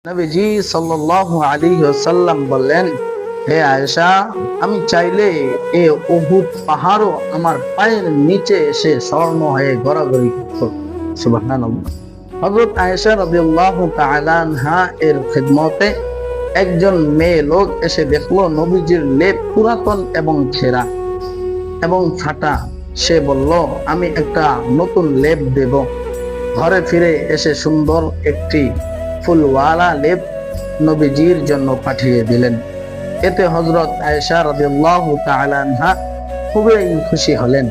নবীজি সাল্লাল্লাহু আলাইহি ওয়াসাল্লাম বললেন, হে আয়েশা, আমি চাইলে এই উহুদ পাহাড়ও আমার পায়ের নিচে এসে স্বর্ণ হয়ে গড়াগড়ি করত। সুবহানাল্লাহ। হযরত আয়েশা রাদিয়াল্লাহু তাআলা আনহা এর খিদমতে একজন মেয়ে লোক এসে দেখলো নবীজির লেপ পুরাতন এবং ছেঁড়া এবং ফাটা। সে বলল, আমি একটা নতুন লেপ দেব। ঘরে ফিরে এসে সুন্দর একটি ফুলওয়ালা লেপ নবীজির জন্য পাঠিয়ে দিলেন। এতে হযরত আয়েশা রাদিয়াল্লাহু তাআলা আনহা খুবই খুশি হলেন।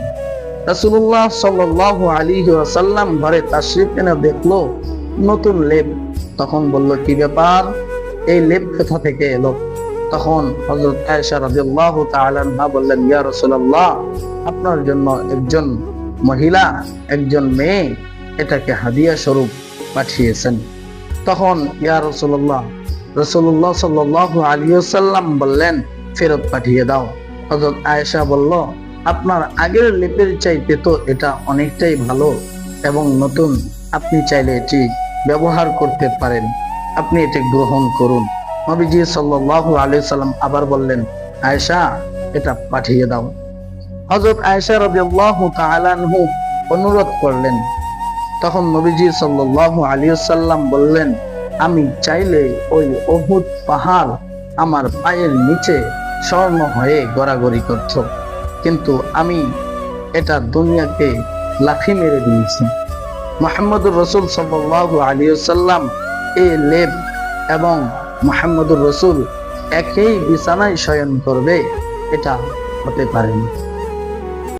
রাসূলুল্লাহ সাল্লাল্লাহু আলাইহি ওয়াসাল্লাম ঘরে তাশরীফ এনে দেখলো নতুন লেপ। তখন বলল, কি ব্যাপার, এই লেপ কোথা থেকে এলো? তখন হযরত আয়েশা রাদিয়াল্লাহু তাআলা আনহা বললেন, ইয়া রাসূলুল্লাহ, আপনার জন্য একজন মহিলা, একজন মেয়ে এটাকে হাদিয়া স্বরূপ পাঠিয়েছেন। তখন ইয়া রাসূলুল্লাহ, রাসূলুল্লাহ সাল্লাল্লাহু আলাইহি ওয়াসাল্লাম বললেন, ফেরত পাঠিয়ে দাও। হযরত আয়েশা বলল, আপনার আগের লেপের চাইতে তো এটা অনেকটাই ভালো এবং নতুন, আপনি চাইলে এটি ব্যবহার করতে পারেন, আপনি এটি গ্রহণ করুন। নবীজি সাল্লাল্লাহু আলাইহি ওয়াসাল্লাম আবার বললেন, আয়েশা, এটা পাঠিয়ে দাও। হযরত আয়েশা রাদিয়াল্লাহু তাআলা আনহু অনুরোধ করলেন। তখন নবীজি সাল্লাল্লাহু আলাইহি ওয়াসাল্লাম বললেন, আমি চাইলে ওই উহুদ পাহাড় আমার পায়ের নিচে স্বর্ণ হয়ে গড়াগড়ি করত, কিন্তু আমি এটা দুনিয়াকে লাথি মেরে দিয়েছি। মুহাম্মদুর রাসূল সাল্লাল্লাহু আলাইহি ওয়াসাল্লাম এই লেপ এবং মুহাম্মদুর রাসূল একই বিছানায় শয়ন করবে, এটা হতে পারে না।